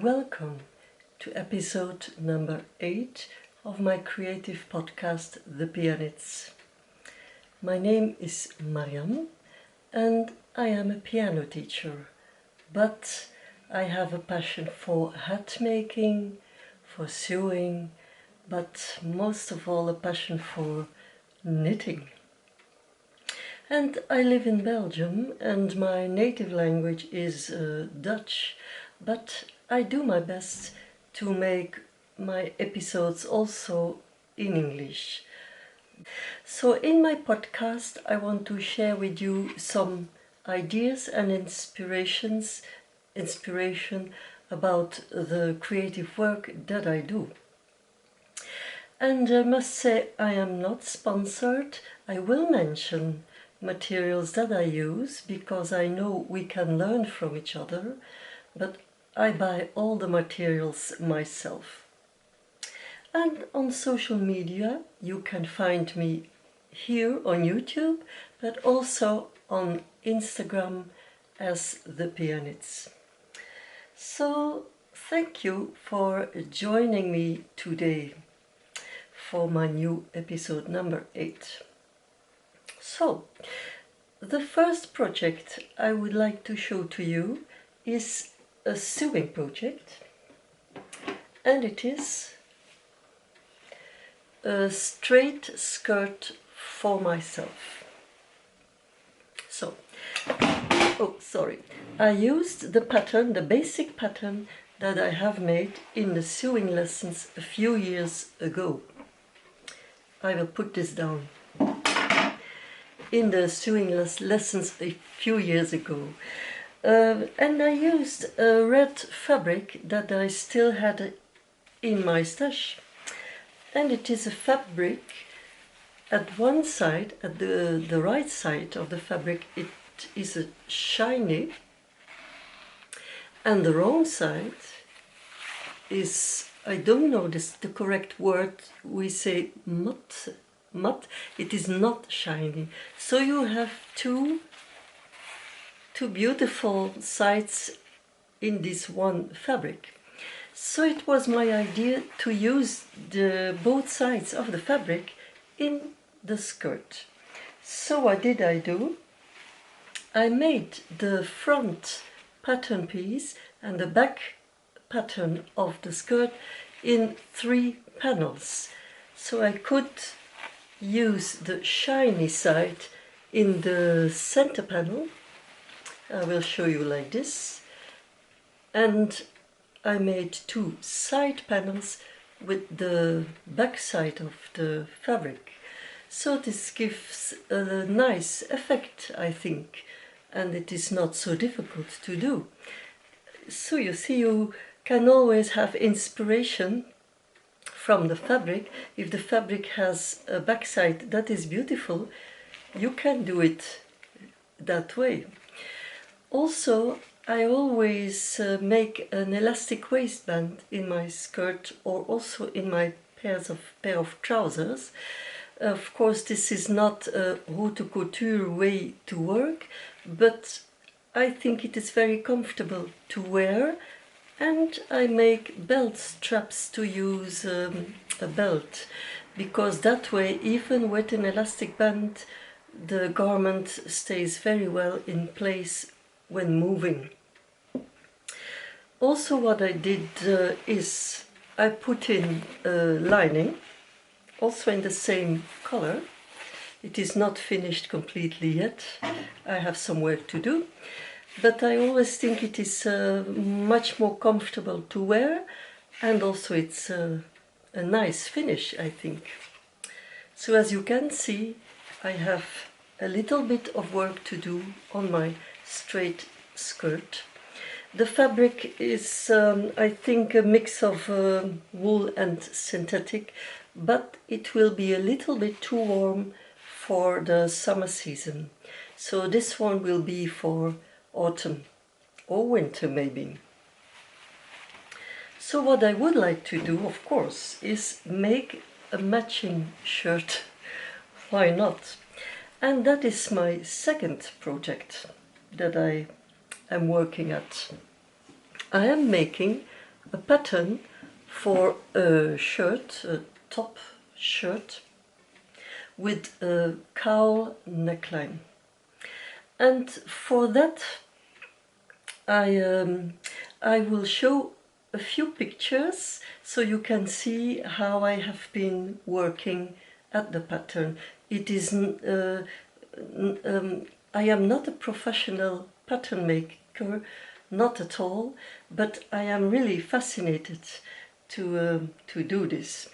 welcome to episode number 8 of my creative podcast, The PiaKnits. My name is Mariam and I am a piano teacher, but I have a passion for hat making, for sewing, but most of all a passion for knitting. And I live in Belgium and my native language is Dutch, but I do my best to make my episodes also in English. So in my podcast I want to share with you some ideas and inspiration about the creative work that I do. And I must say I am not sponsored. I will mention materials that I use because I know we can learn from each other, but I buy all the materials myself. And on social media you can find me here on YouTube, but also on Instagram as the PiaKnits. So thank you for joining me today for my new episode number 8. So, the first project I would like to show to you is a sewing project, and it is a straight skirt for myself. So, I used the pattern, the basic pattern that I have made in the sewing lessons a few years ago. I will put this down. In the sewing lessons a few years ago. And I used a red fabric that I still had in my stash. And it is a fabric, at one side, at the right side of the fabric, it is a shiny, and the wrong side is, I don't know the correct word, we say matte. It is not shiny. So you have two beautiful sides in this one fabric. So it was my idea to use both sides of the fabric in the skirt. So what did I do? I made the front pattern piece and the back pattern of the skirt in 3 panels. So I could use the shiny side in the center panel. I will show you like this. And I made 2 side panels with the back side of the fabric. So this gives a nice effect, I think, and it is not so difficult to do. So you see, you can always have inspiration from the fabric. If the fabric has a backside that is beautiful, you can do it that way. Also, I always make an elastic waistband in my skirt or also in my pair of trousers. Of course, this is not a haute couture way to work, but I think it is very comfortable to wear. And I make belt straps to use a belt, because that way, even with an elastic band, the garment stays very well in place when moving. Also what I did is I put in a lining, also in the same color. It is not finished completely yet. I have some work to do. But I always think it is much more comfortable to wear, and also it's a nice finish, I think. So as you can see, I have a little bit of work to do on my straight skirt. The fabric is, I think, a mix of wool and synthetic, but it will be a little bit too warm for the summer season. So this one will be for autumn or winter maybe. So what I would like to do, of course, is make a matching shirt. Why not? And that is my second project that I am working at. I am making a pattern for a shirt, a top shirt with a cowl neckline. And for that I will show a few pictures so you can see how I have been working at the pattern. It is I am not a professional pattern maker, not at all, but I am really fascinated to do this.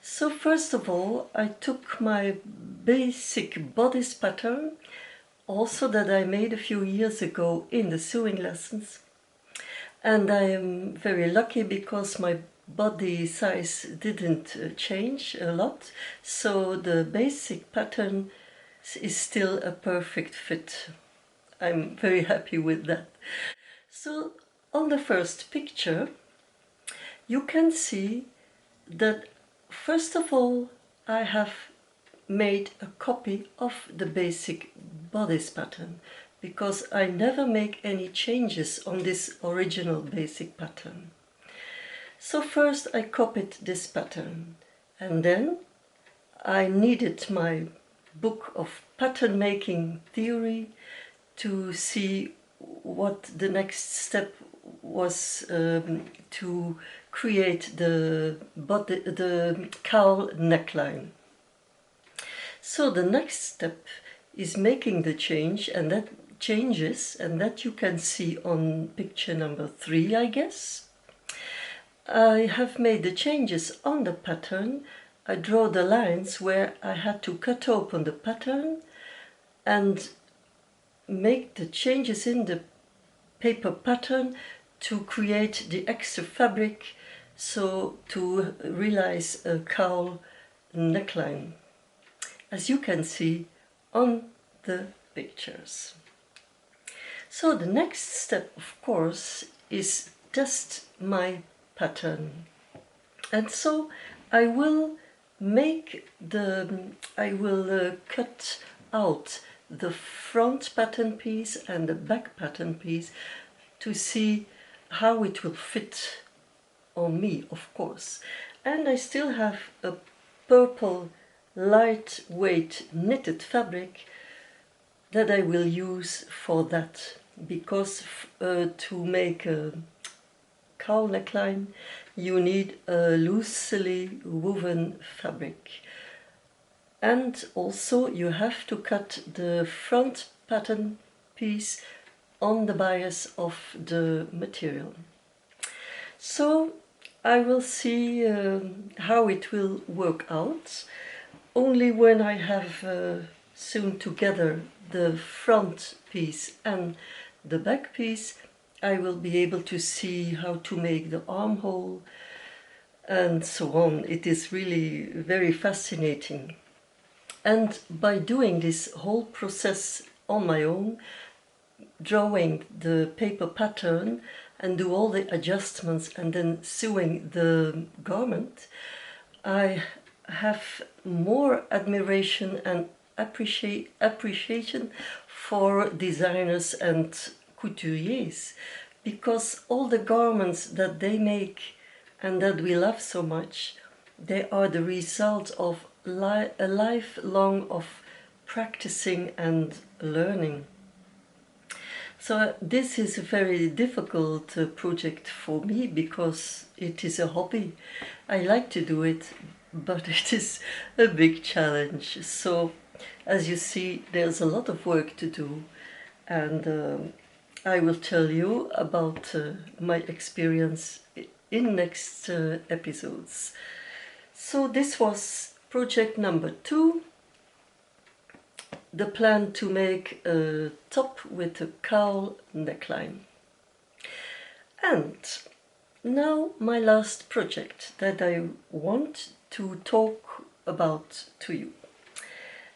So first of all, I took my basic bodice pattern, also that I made a few years ago in the sewing lessons, and I am very lucky because my body size didn't change a lot, so the basic pattern is still a perfect fit. I'm very happy with that. So on the first picture you can see that first of all I have made a copy of the basic bodice pattern, because I never make any changes on this original basic pattern. So first I copied this pattern, and then I needed my book of pattern making theory to see what the next step was, to create the cowl neckline. So the next step is making the change, and that changes, and that you can see on picture number 3, I guess. I have made the changes on the pattern. I draw the lines where I had to cut open the pattern and make the changes in the paper pattern to create the extra fabric, so to realize a cowl neckline, as you can see on the pictures. So the next step, of course, is test my pattern. And so I will cut out the front pattern piece and the back pattern piece to see how it will fit on me, of course. And I still have a purple lightweight knitted fabric that I will use for that, because to make a cowl neckline you need a loosely woven fabric, and also you have to cut the front pattern piece on the bias of the material. So I will see how it will work out. Only when I have sewn together the front piece and the back piece, I will be able to see how to make the armhole and so on. It is really very fascinating. And by doing this whole process on my own, drawing the paper pattern and do all the adjustments and then sewing the garment, I have more admiration and appreciation for designers and couturiers, because all the garments that they make and that we love so much, they are the result of a lifelong of practicing and learning. So this is a very difficult project for me, because it is a hobby. I like to do it, but it is a big challenge. So as you see, there's a lot of work to do, and I will tell you about my experience in next episodes. So this was project number 2, the plan to make a top with a cowl neckline. And now my last project that I want to talk about to you.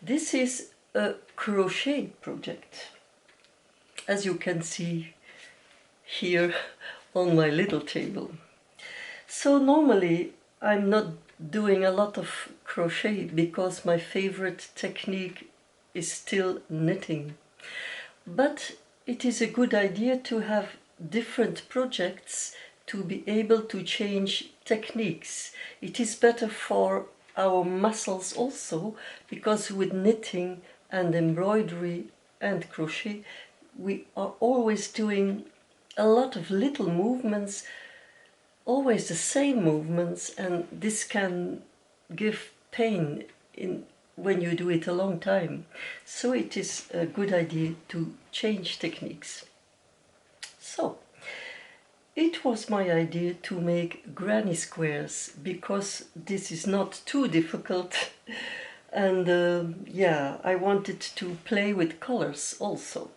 This is a crochet project, as you can see here on my little table. So normally I'm not doing a lot of crochet, because my favorite technique is still knitting. But it is a good idea to have different projects to be able to change techniques. It is better for our muscles also, because with knitting and embroidery and crochet we are always doing a lot of little movements, always the same movements, and this can give pain when you do it a long time. So it is a good idea to change techniques. So it was my idea to make granny squares, because this is not too difficult and yeah, I wanted to play with colors also.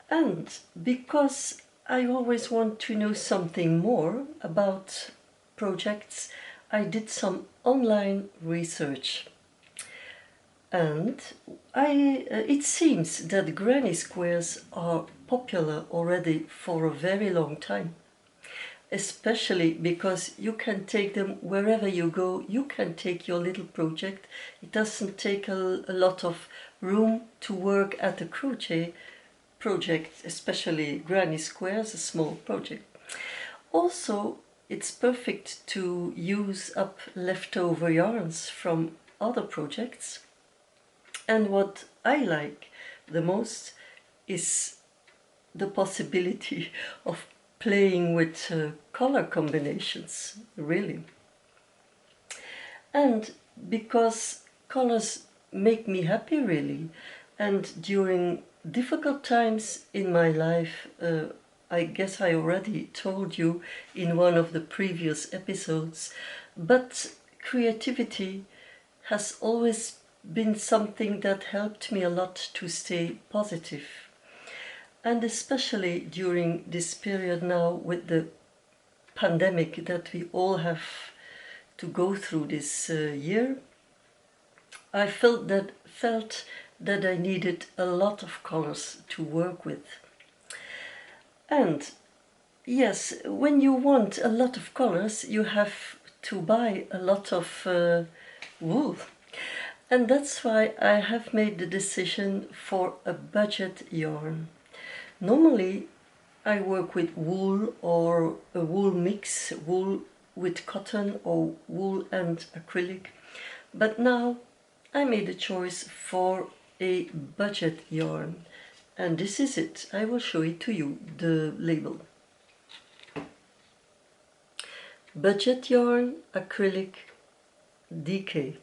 And because I always want to know something more about projects, I did some online research. And it seems that granny squares are popular already for a very long time, especially because you can take them wherever you go. You can take your little project. It doesn't take a lot of room to work at a crochet project, especially granny squares, a small project. Also, it's perfect to use up leftover yarns from other projects. And what I like the most is the possibility of playing with color combinations, really. And because colors make me happy, really. And during difficult times in my life, I guess I already told you in one of the previous episodes, but creativity has always been something that helped me a lot to stay positive. And especially during this period now with the pandemic that we all have to go through this year, I felt that I needed a lot of colors to work with. And yes, when you want a lot of colors, you have to buy a lot of wool. And that's why I have made the decision for a budget yarn. Normally, I work with wool or a wool mix, wool with cotton or wool and acrylic. But now I made a choice for a budget yarn. And this is it. I will show it to you, the label. Budgetyarn Acrylic DK.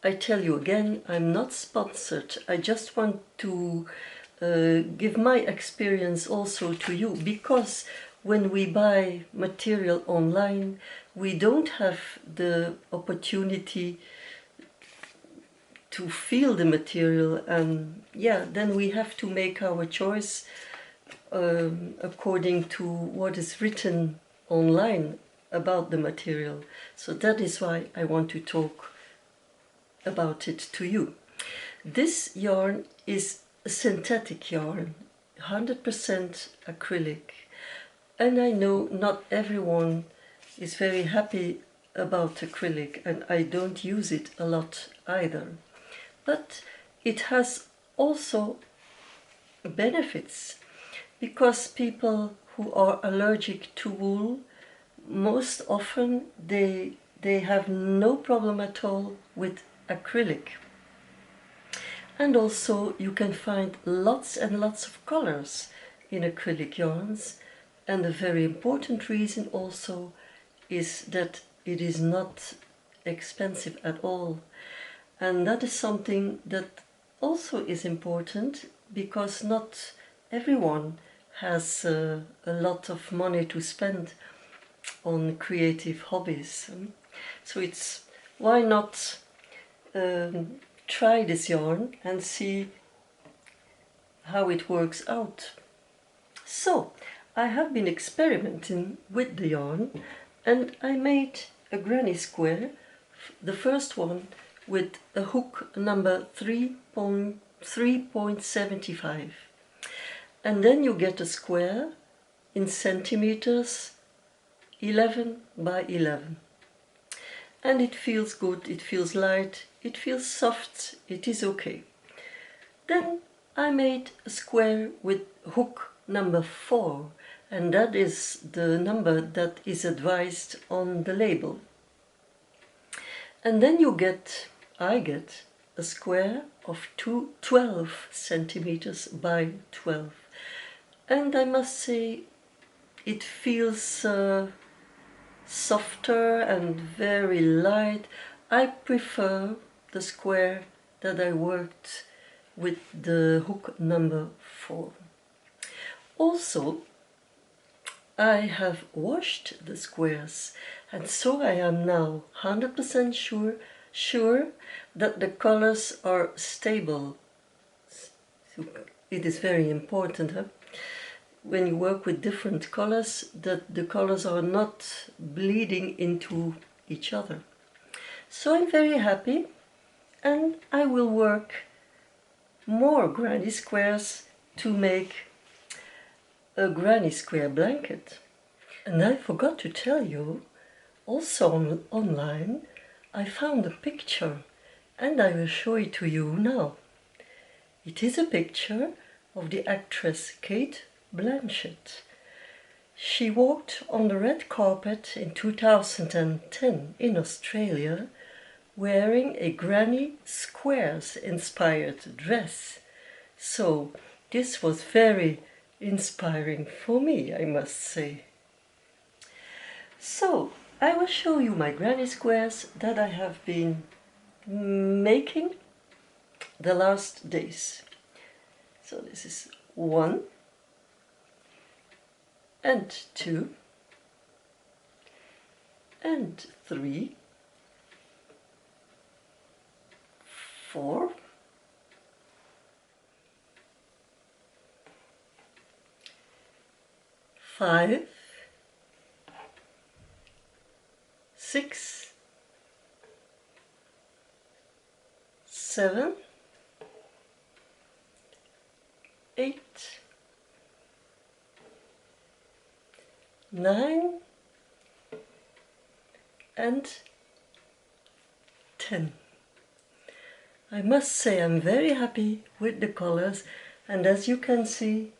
I tell you again, I'm not sponsored. I just want to give my experience also to you, because when we buy material online, we don't have the opportunity to feel the material, and yeah, then we have to make our choice according to what is written online about the material. So that is why I want to talk about it to you. This yarn is a synthetic yarn, 100% acrylic, and I know not everyone is very happy about acrylic, and I don't use it a lot either. But it has also benefits, because people who are allergic to wool, most often they have no problem at all with acrylic. And also you can find lots and lots of colors in acrylic yarns, and a very important reason also is that it is not expensive at all. And that is something that also is important, because not everyone has a lot of money to spend on creative hobbies. So it's, why not try this yarn and see how it works out. So I have been experimenting with the yarn, and I made a granny square, the first one with a hook number 3.75, and then you get a square in centimeters, 11 by 11, and it feels good, it feels light, it feels soft, it is okay. Then I made a square with hook number 4, and that is the number that is advised on the label. And then I get a square of 12 centimeters by 12. And I must say, it feels softer and very light. I prefer the square that I worked with the hook number 4. Also, I have washed the squares, and so I am now 100% sure that the colors are stable. It is very important when you work with different colors that the colors are not bleeding into each other. So I'm very happy, and I will work more granny squares to make a granny square blanket. And I forgot to tell you, also online I found a picture, and I will show it to you now. It is a picture of the actress Kate Blanchett. She walked on the red carpet in 2010 in Australia wearing a Granny Squares inspired dress. So this was very inspiring for me, I must say. So I will show you my granny squares that I have been making the last days. So this is 1 and 2 and 3, 4, 5, 6, 7, 8, 9, and 10. I must say I'm very happy with the colors, and as you can see,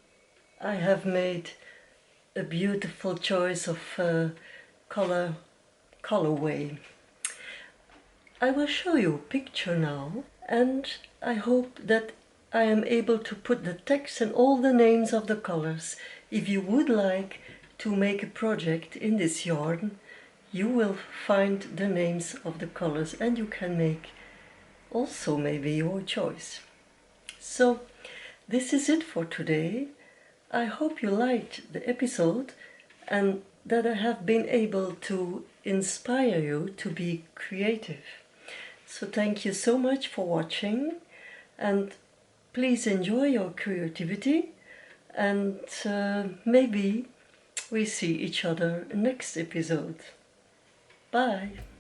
I have made a beautiful choice of colorway. I will show you a picture now, and I hope that I am able to put the text and all the names of the colors. If you would like to make a project in this yarn, you will find the names of the colors, and you can make also maybe your choice. So this is it for today. I hope you liked the episode and that I have been able to inspire you to be creative. So thank you so much for watching, and please enjoy your creativity, and maybe we see each other next episode. Bye!